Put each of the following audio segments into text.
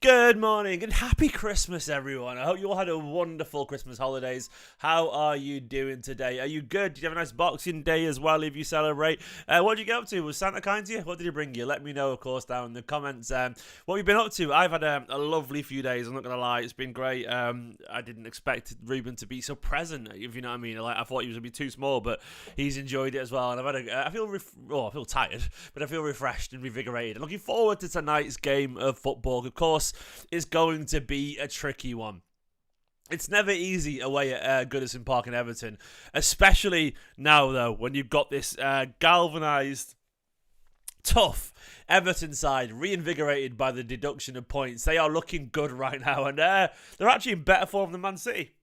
Good morning and happy Christmas, everyone. I hope you all had a wonderful Christmas holidays. How are you doing today? Are you good? Did you have a nice Boxing Day as well if you celebrate? What did you get up to? Was Santa kind to you? What did he bring you? Let me know, of course, down in the comments. What have you been up to? I've had a lovely few days, I'm not going to lie. It's been great. I didn't expect Ruben to be so present, if you know what I mean. I thought he was going to be too small, but he's enjoyed it as well. And I feel tired, but I feel refreshed and revigorated. Looking forward to tonight's game of football. Of course, it's going to be a tricky one. It's never easy away at Goodison Park in Everton, especially now, though, when you've got this galvanised, tough Everton side reinvigorated by the deduction of points. They are looking good right now, and they're actually in better form than Man City.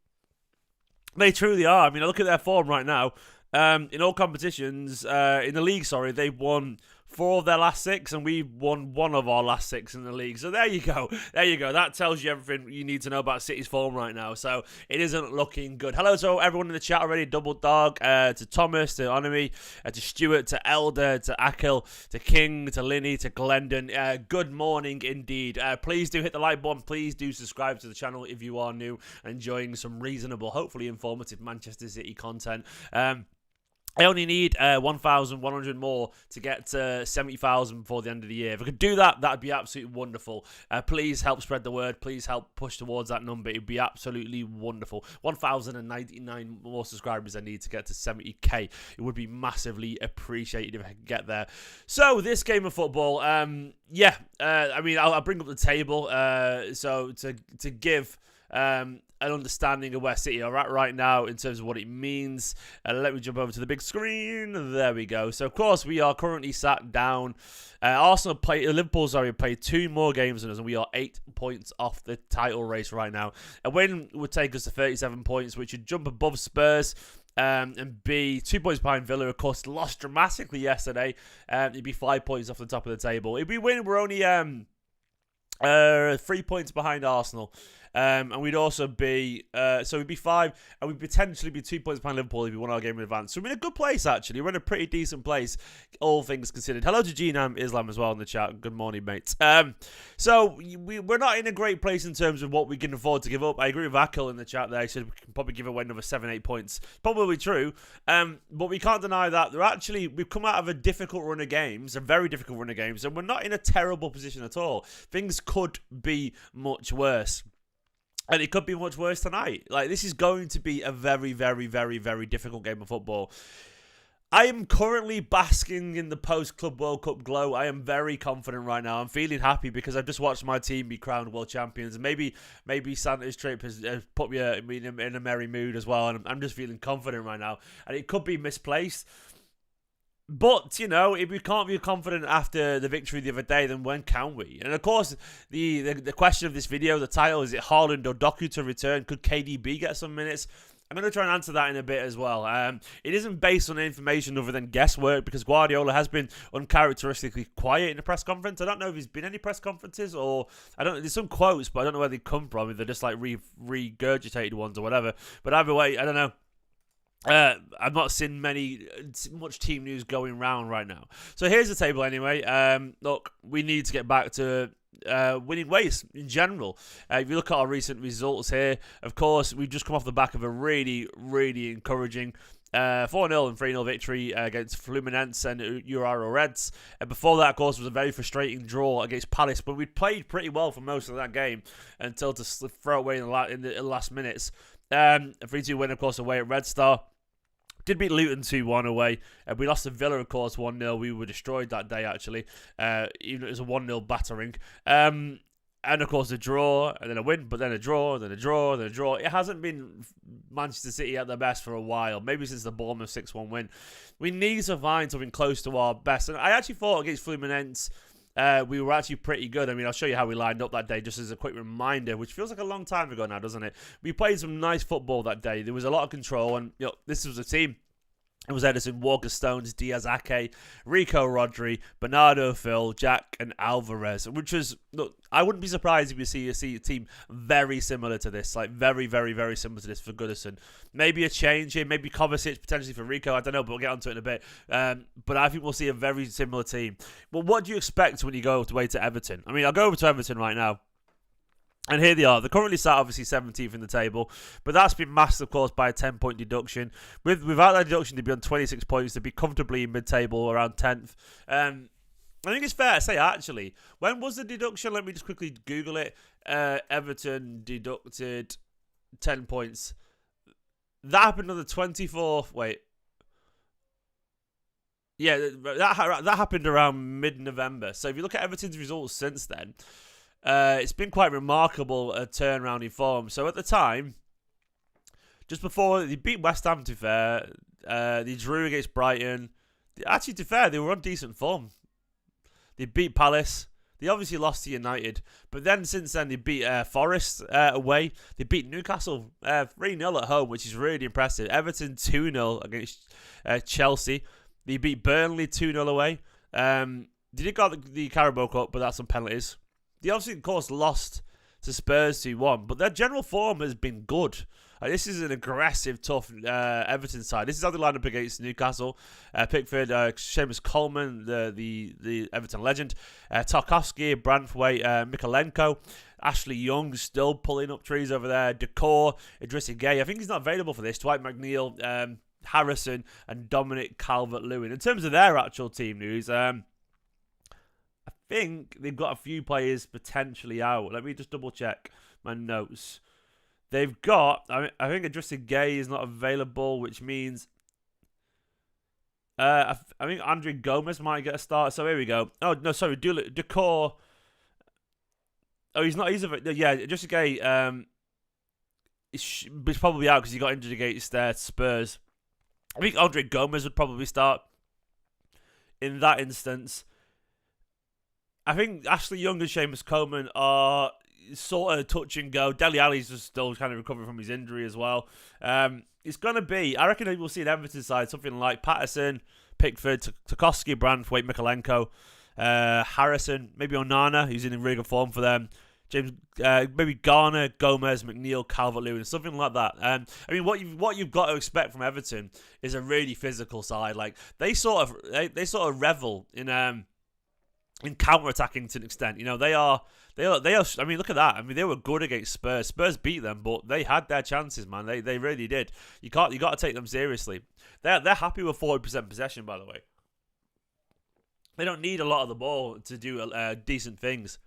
They truly are. I mean, I look at their form right now. In all competitions, in the league, they've won 4 of their last 6, and we've won 1 of our last 6 in the league. So there you go. There you go. That tells you everything you need to know about City's form right now. So it isn't looking good. Hello to everyone in the chat already. Double Dog, to Thomas, to Onami, to Stuart, to Elder, to Akil, to King, to Linny, to Glendon. Good morning indeed. Please do hit the like button. Please do subscribe to the channel if you are new and enjoying some reasonable, hopefully informative Manchester City content. I only need 1,100 more to get to 70,000 before the end of the year. If I could do that, that would be absolutely wonderful. Please help spread the word. Please help push towards that number. It would be absolutely wonderful. 1,099 more subscribers I need to get to 70k. It would be massively appreciated if I could get there. So, this game of football, I mean, I'll bring up the table. So, to give an understanding of where City are at right now in terms of what it means. Let me jump over to the big screen. There we go. So, of course, we are currently sat down. Liverpool played 2 more games than us, and we are 8 points off the title race right now. A win would take us to 37 points, which would jump above Spurs. And be 2 points behind Villa, of course, lost dramatically yesterday. It'd be 5 points off the top of the table. If we win, we're only 3 points behind Arsenal. And we'd also be, so we'd be 5, and we'd potentially be 2 points behind Liverpool if we won our game in advance. So we're in a good place, actually. We're in a pretty decent place, all things considered. Hello to Gnam Islam as well in the chat. Good morning, mates. So we're not in a great place in terms of what we can afford to give up. I agree with Akil in the chat there. He said we can probably give away another 7-8 points. Probably true. But we can't deny that we've come out of a difficult run of games, a very difficult run of games, and we're not in a terrible position at all. Things could be much worse. And it could be much worse tonight. This is going to be a very, very, very, very difficult game of football. I am currently basking in the post-Club World Cup glow. I am very confident right now. I'm feeling happy because I've just watched my team be crowned world champions. And maybe Santa's trip has put me in a merry mood as well. And I'm just feeling confident right now. And it could be misplaced. But, if we can't be confident after the victory the other day, then when can we? And, of course, the question of this video, the title, is it HAALAND or DOKU to return? Could KDB get some minutes? I'm going to try and answer that in a bit as well. It isn't based on information other than guesswork because Guardiola has been uncharacteristically quiet in the press conference. I don't know if there's been any press conferences or there's some quotes, but I don't know where they come from. If they're just like regurgitated ones or whatever. But either way, I don't know. I've not seen much team news going round right now. So here's the table anyway. Look, we need to get back to winning ways in general. If you look at our recent results here, of course, we've just come off the back of a really, really encouraging 4-0 and 3-0 victory against Fluminense and Uraro Reds. And before that, of course, was a very frustrating draw against Palace. But we played pretty well for most of that game until to throw away in the last minutes. A 3-2 win, of course, away at Red Star. Did beat Luton 2-1 away. We lost to Villa, of course, 1-0. We were destroyed that day, actually. Even it was a 1-0 battering. And, of course, a draw, and then a win, but then a draw, then a draw, then a draw. It hasn't been Manchester City at their best for a while, maybe since the Bournemouth 6-1 win. We need to find something close to our best. And I actually thought against Fluminense, we were actually pretty good. I mean, I'll show you how we lined up that day just as a quick reminder, which feels like a long time ago now, doesn't it? We played some nice football that day. There was a lot of control, and this was a team. It was Edison, Walker Stones, Diaz Ake, Rico Rodri, Bernardo Phil, Jack, and Alvarez, which was, look, I wouldn't be surprised if we see a team very similar to this, like very, very, very similar to this for Goodison. Maybe a change here, maybe Kovacic potentially for Rico, I don't know, but we'll get onto it in a bit. But I think we'll see a very similar team. Well, what do you expect when you go away to Everton? I mean, I'll go over to Everton right now. And here they are. They're currently sat obviously 17th in the table, but that's been masked, of course, by a 10-point deduction. Without that deduction, they'd be on 26 points. They'd be comfortably in mid-table, around 10th. I think it's fair to say, actually, when was the deduction? Let me just quickly Google it. Everton deducted 10 points. That happened on the 24th. Wait. Yeah, that happened around mid-November. So if you look at Everton's results since then, it's been quite remarkable a turnaround in form. So at the time, just before they beat West Ham, to be fair, they drew against Brighton. Actually, to be fair, they were on decent form. They beat Palace. They obviously lost to United. But then, since then, they beat Forest away. They beat Newcastle 3-0 at home, which is really impressive. Everton 2-0 against Chelsea. They beat Burnley 2-0 away. They did got the Carabao Cup, but that's some penalties. They obviously, of course, lost to Spurs 2-1, but their general form has been good. This is an aggressive, tough Everton side. This is how they line up against Newcastle. Pickford, Seamus Coleman, the Everton legend, Tarkowski, Branthwaite, Mikalenko, Ashley Young still pulling up trees over there, Decor, Idrissa Gueye. I think he's not available for this. Dwight McNeil, Harrison, and Dominic Calvert-Lewin. In terms of their actual team news, I think they've got a few players potentially out. Let me just double check my notes. They've got, I think Idrissa Gueye is not available, which means I think Andre Gomez might get a start. So here we go. Oh no, sorry, Decor. Oh, he's not. Yeah, Idrissa Gueye. He's probably out because he got injured against Spurs. I think Andre Gomez would probably start in that instance. I think Ashley Young and Seamus Coleman are sort of touch and go. Dele Alli's just still kind of recovering from his injury as well. It's going to be, I reckon we'll see an Everton side, something like Patterson, Pickford, Tarkowski, Branthwaite, Mikalenko, Harrison, maybe Onana, who's in really good form for them. James, maybe Garner, Gomez, McNeil, Calvert-Lewin, something like that. I mean, what you've got to expect from Everton is a really physical side. Like they sort of revel in counter-attacking to an extent. You know, they are. I mean, look at that. I mean, they were good against Spurs. Spurs beat them, but they had their chances, man. They really did. You got to take them seriously. They're happy with 40% possession, by the way. They don't need a lot of the ball to do decent things.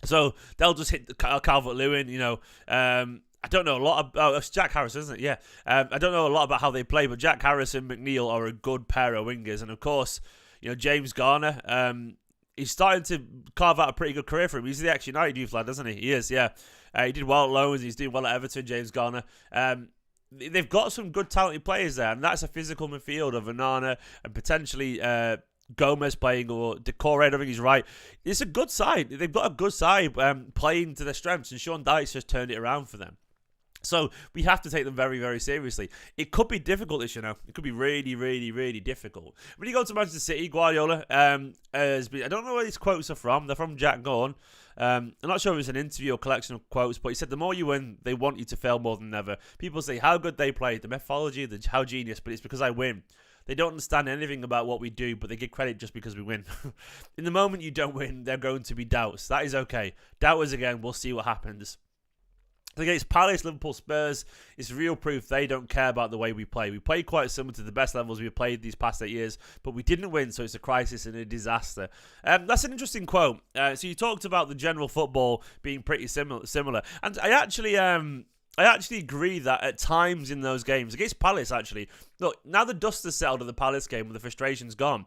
So they'll just hit Calvert-Lewin. You know, I don't know a lot about it's Jack Harrison, isn't it? Yeah. I don't know a lot about how they play, but Jack Harrison, McNeil are a good pair of wingers, and of course, you know, James Garner. He's starting to carve out a pretty good career for him. He's the ex-United youth lad, doesn't he? He is, yeah. He did well at loans. He's doing well at Everton, James Garner. They've got some good talented players there, and that's a physical midfield of Onana and potentially Gomez playing, or Decore, I don't think he's right. It's a good side. They've got a good side playing to their strengths, and Sean Dyche just turned it around for them. So we have to take them very, very seriously. It could be difficult this year now. It could be really, really, really difficult. When you go to Manchester City, Guardiola has been, I don't know where these quotes are from. They're from Jack Gorn. I'm not sure if it's an interview or collection of quotes, but he said the more you win, they want you to fail more than ever. People say how good they played, the methodology, how genius, but it's because I win. They don't understand anything about what we do, but they give credit just because we win. In the moment you don't win, there are going to be doubts. That is okay. Doubters again, we'll see what happens. Against Palace, Liverpool, Spurs, it's real proof they don't care about the way we play. We played quite similar to the best levels we've played these past 8 years, but we didn't win, so it's a crisis and a disaster. That's an interesting quote. So you talked about the general football being pretty similar, and I actually agree that at times in those games, against Palace actually, look, now the dust has settled of the Palace game and the frustration's gone,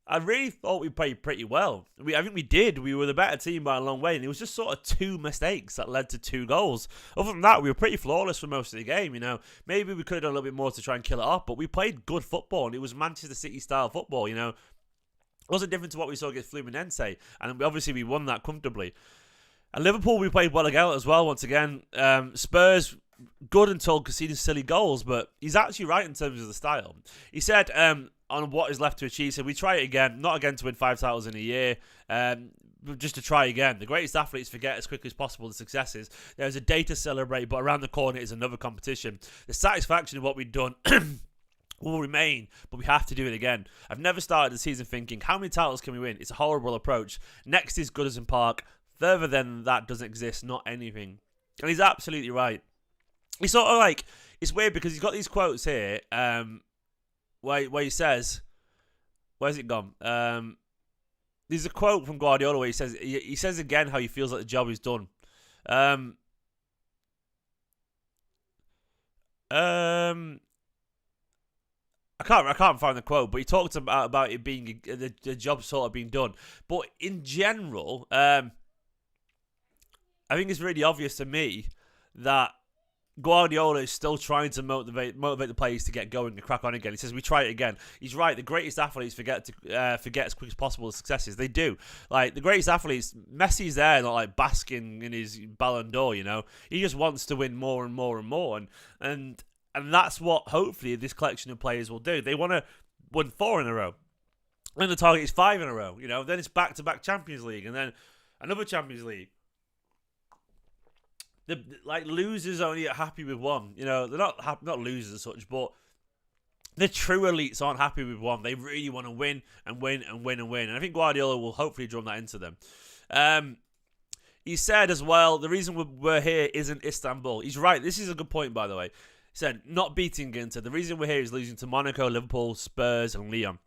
I really thought we played pretty well. I think we did. We were the better team by a long way, and it was just sort of 2 mistakes that led to 2 goals. Other than that, we were pretty flawless for most of the game, you know. Maybe we could have done a little bit more to try and kill it off, but we played good football, and it was Manchester City-style football, you know. It wasn't different to what we saw against Fluminense, and obviously we won that comfortably. And Liverpool, we played well again as well, once again. Spurs, good until conceding silly goals, but he's actually right in terms of the style. He said, on what is left to achieve, so we try it again, not again to win 5 titles in a year, but just to try again. The greatest athletes forget as quickly as possible the successes. There's a day to celebrate, but around the corner is another competition. The satisfaction of what we've done will remain, but we have to do it again. I've never started the season thinking, how many titles can we win? It's a horrible approach. Next is Goodison Park. Further than that doesn't exist, not anything. And he's absolutely right. He's sort of like, it's weird because he's got these quotes here where he says, where's it gone? There's a quote from Guardiola where he says again how he feels like the job is done. I can't find the quote, but he talked about it being the job sort of being done. But in general, I think it's really obvious to me that Guardiola is still trying to motivate the players to get going and crack on again. He says, we try it again. He's right. The greatest athletes forget as quick as possible the successes. They do. Like, the greatest athletes, Messi's there, not like basking in his Ballon d'Or, you know. He just wants to win more and more and more. And that's what, hopefully, this collection of players will do. They want to win 4 in a row. Then the target is 5 in a row, you know. Then it's back-to-back Champions League and then another Champions League. Like, losers only are happy with one. You know, they're not losers as such, but the true elites aren't happy with one. They really want to win and win and win and win. And I think Guardiola will hopefully drum that into them. He said as well, the reason we're here isn't Istanbul. He's right. This is a good point, by the way. He said, not beating Inter. The reason we're here is losing to Monaco, Liverpool, Spurs, and Lyon.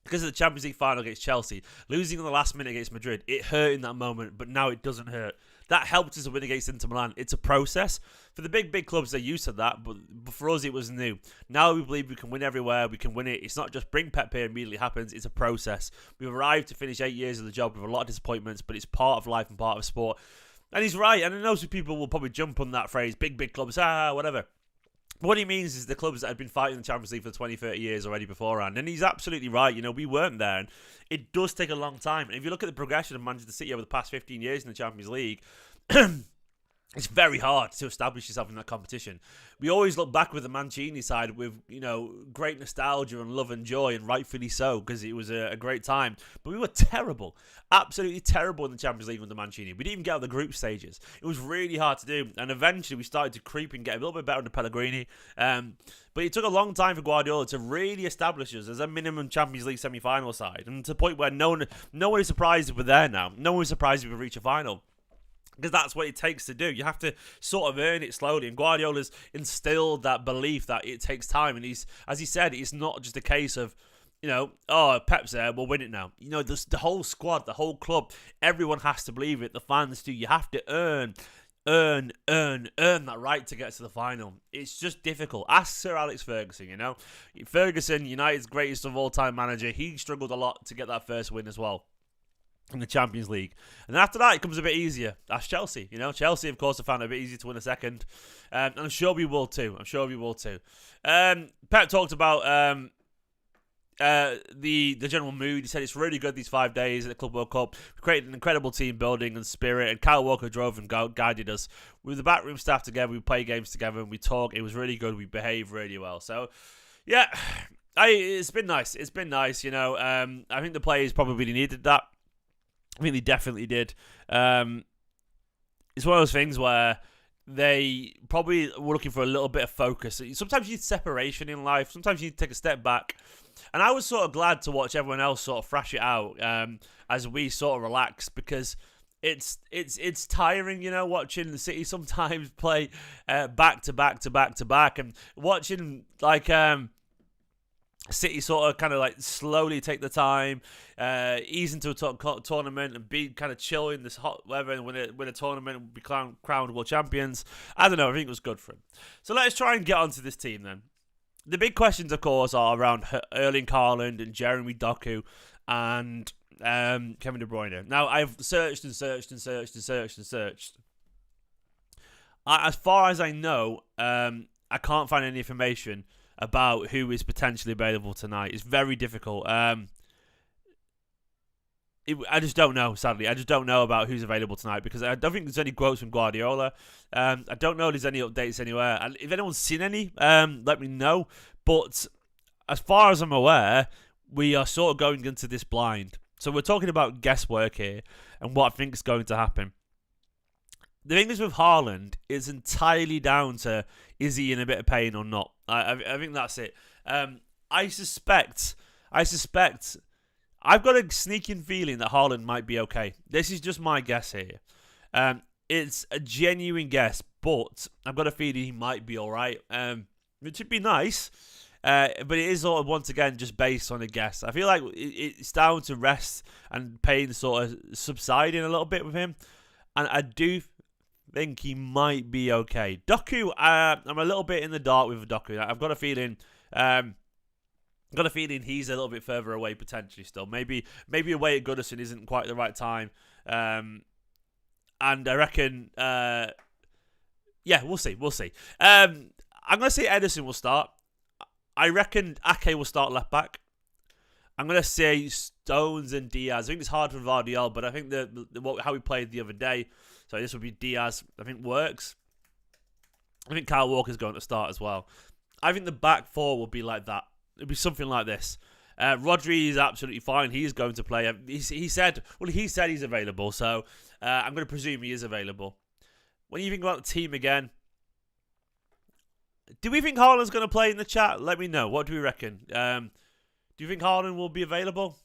Because of the Champions League final against Chelsea, losing in the last minute against Madrid, it hurt in that moment, but now it doesn't hurt. That helped us to win against Inter Milan. It's a process. For the big clubs, they're used to that, but for us, it was new. Now we believe we can win everywhere. We can win it. It's not just bring Pep here and immediately happens. It's a process. We've arrived to finish 8 years of the job with a lot of disappointments, but it's part of life and part of sport. And he's right, and I know some people will probably jump on that phrase, big clubs, whatever. What he means is the clubs that had been fighting the Champions League for 20, 30 years already beforehand. And he's absolutely right. You know, we weren't there. And it does take a long time. And if you look at the progression of Manchester City over the past 15 years in the Champions League, it's very hard to establish yourself in that competition. We always look back with the Mancini side with, you know, great nostalgia and love and joy, and rightfully so, because it was a great time. But we were terrible, absolutely terrible in the Champions League under Mancini. We didn't even get out of the group stages. It was really hard to do, and eventually we started to creep and get a little bit better under Pellegrini. But it took a long time for Guardiola to really establish us as a minimum Champions League semi-final side, and to the point where no one is surprised if we're there now. No one is surprised if we reach a final. Because that's what it takes to do. You have to sort of earn it slowly. And Guardiola's instilled that belief that it takes time. And he's, as he said, it's not just a case of, you know, oh, Pep's there, we'll win it now. You know, the whole squad, the whole club, everyone has to believe it. The fans do. You have to earn that right to get to the final. It's just difficult. Ask Sir Alex Ferguson, you know. Ferguson, United's greatest of all-time manager, he struggled a lot to get that first win as well in the Champions League. And then after that, it comes a bit easier. That's Chelsea. You know, Chelsea, of course, have found it a bit easier to win a second. And I'm sure we will too. Pep talked about the general mood. He said it's really good these 5 days at the Club World Cup. We created an incredible team building and spirit, and Kyle Walker drove and guided us. With the backroom staff together, we play games together, and we talk. It was really good. We behaved really well. So, yeah, it's been nice. It's been nice, you know. I think the players probably really needed that. I think they definitely did. It's one of those things where they probably were looking for a little bit of focus. Sometimes you need separation in life. Sometimes you need to take a step back. And I was sort of glad to watch everyone else sort of thrash it out as we sort of relax, because it's tiring, you know, watching the City sometimes play back to back, and watching like City sort of kind of like slowly take the time, ease into a tournament and be kind of chill in this hot weather and win a tournament and be crowned world champions. I don't know. I think it was good for him. So let's try and get onto this team then. The big questions, of course, are around Erling Haaland and Jeremy Doku and Kevin De Bruyne. Now, I've searched. As far as I know, I can't find any information about who is potentially available tonight. It's very difficult. I just don't know, sadly. I just don't know about who's available tonight, because I don't think there's any quotes from Guardiola. I don't know if there's any updates anywhere. And if anyone's seen any, let me know. But as far as I'm aware, we are sort of going into this blind. So we're talking about guesswork here and what I think is going to happen. The thing is with Haaland is entirely down to, is he in a bit of pain or not? I think that's it. I suspect I've got a sneaking feeling that Haaland might be okay. This is just my guess here. It's a genuine guess, but I've got a feeling he might be all right. Which would be nice. But it is sort of, once again, just based on a guess. I feel like it's down to rest and pain sort of subsiding a little bit with him. And I do think he might be okay. Doku, I'm a little bit in the dark with Doku. I've got a feeling he's a little bit further away potentially still. Maybe away at Goodison isn't quite the right time. And I reckon, yeah, we'll see. I'm going to say Ederson will start. I reckon Ake will start left back. I'm going to say Stones and Diaz. I think it's hard for Guardiola, but I think how he played the other day, so this would be Diaz, I think works. I think Kyle Walker's going to start as well. I think the back four will be like that. It'll be something like this. Rodri is absolutely fine. He is going to play. He said he's available, so I'm going to presume he is available. When you think about the team again, do we think Haaland's going to play in the chat? Let me know. What do we reckon? Do you think Haaland will be available?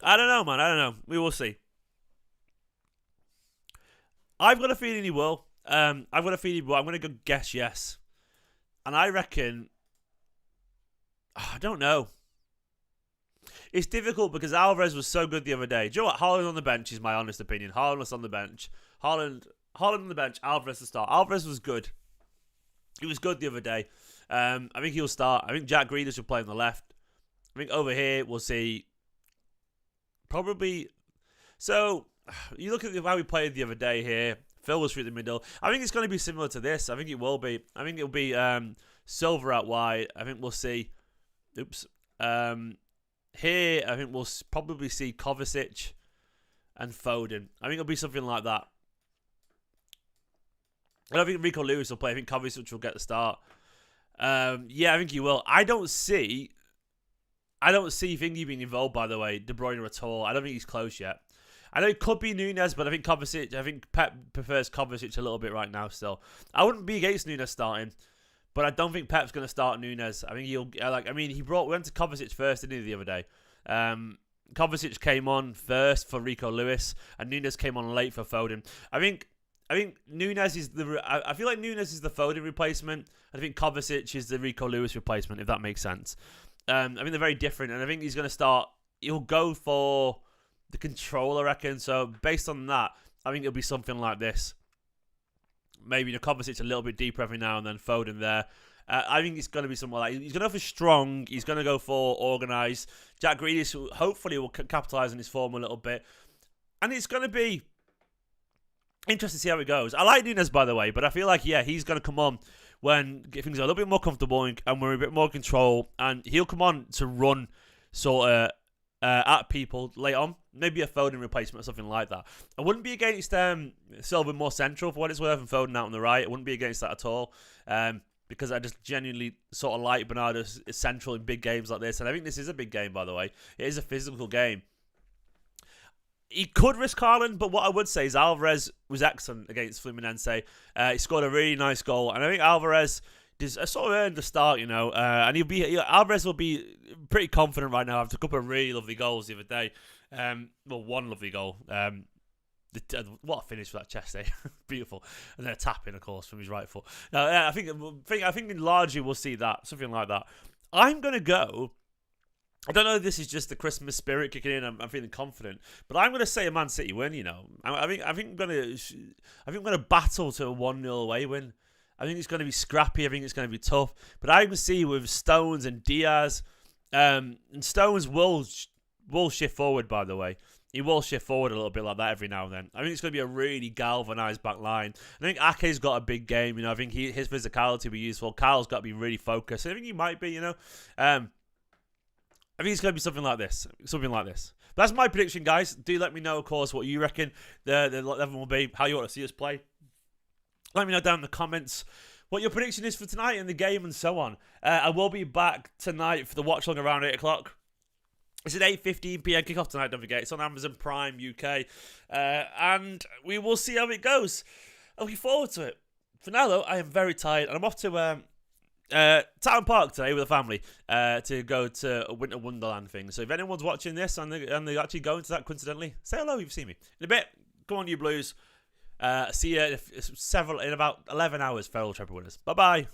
I don't know, man. I don't know. We will see. I've got a feeling he will. I'm going to go guess yes. And I reckon... I don't know. It's difficult because Alvarez was so good the other day. Do you know what? Haaland on the bench is my honest opinion. Haaland was on the bench. Haaland on the bench. Alvarez to start. Alvarez was good. He was good the other day. I think he'll start. I think Jack Grealish will play on the left. I think over here we'll see... Probably... So, you look at how we played the other day here. Phil was through the middle. I think it's going to be similar to this. I think it will be. I think it'll be Silva out wide. I think we'll see... Oops. Here, I think we'll probably see Kovacic and Foden. I think it'll be something like that. I don't think Rico Lewis will play. I think Kovacic will get the start. Yeah, I think he will. I don't see Thingy being involved, by the way, De Bruyne at all. I don't think he's close yet. I know it could be Nunes, but I think Pep prefers Kovacic a little bit right now still. I wouldn't be against Nunes starting, but I don't think Pep's going to start Nunes. I think we went to Kovacic first, didn't he, the other day? Kovacic came on first for Rico Lewis, and Nunes came on late for Foden. I think Nunes is I feel like Nunes is the Foden replacement. I think Kovacic is the Rico Lewis replacement, if that makes sense. I think they're very different, and I think he's going to start. He'll go for the control, I reckon. So based on that, I think it'll be something like this. Maybe Kovacic a little bit deeper every now and then, Foden there. I think it's going to be something like that. He's going to go for strong. He's going to go for organised. Jack Grealish hopefully will capitalise on his form a little bit. And it's going to be interesting to see how it goes. I like Nunes, by the way, but I feel like, yeah, he's going to come on when things are a little bit more comfortable and we're a bit more control. And he'll come on to run sort of at people late on. Maybe a Foden replacement or something like that. I wouldn't be against Silva more central for what it's worth and Foden out on the right. I wouldn't be against that at all. Because I just genuinely sort of like Bernardo central in big games like this. And I think this is a big game, by the way. It is a physical game. He could risk Haaland, but what I would say is Alvarez was excellent against Fluminense. He scored a really nice goal. And I think Alvarez sort of earned the start, you know. And Alvarez will be pretty confident right now after a couple of really lovely goals the other day. One lovely goal. What a finish for that chest, eh? Beautiful. And then a tap in, of course, from his right foot. Now, I think largely we'll see that, something like that. I'm going to go. I don't know if this is just the Christmas spirit kicking in. I'm feeling confident, but I'm going to say a Man City win. You know, I think I'm going to battle to a 1-0 away win. I think it's going to be scrappy. I think it's going to be tough. But I can see with Stones and Diaz, and Stones will shift forward. By the way, he will shift forward a little bit like that every now and then. I think it's going to be a really galvanised back line. I think Ake's got a big game. You know, I think his physicality will be useful. Kyle's got to be really focused. I think he might be. You know. I think it's going to be something like this. But that's my prediction, guys. Do let me know, of course, what you reckon the 11 will be, how you want to see us play. Let me know down in the comments what your prediction is for tonight in the game and so on. I will be back tonight for the watch along around 8 o'clock. It's at 8:15 p.m. kickoff tonight, don't forget. It's on Amazon Prime UK. And we will see how it goes. I'm looking forward to it. For now, though, I am very tired. And I'm off to Town Park today with a family to go to a winter wonderland thing. So if anyone's watching this and they're actually going to that coincidentally, say hello if you've seen me. In a bit, come on you Blues. See you in about 11 hours, Feral Trapper winners. Bye-bye.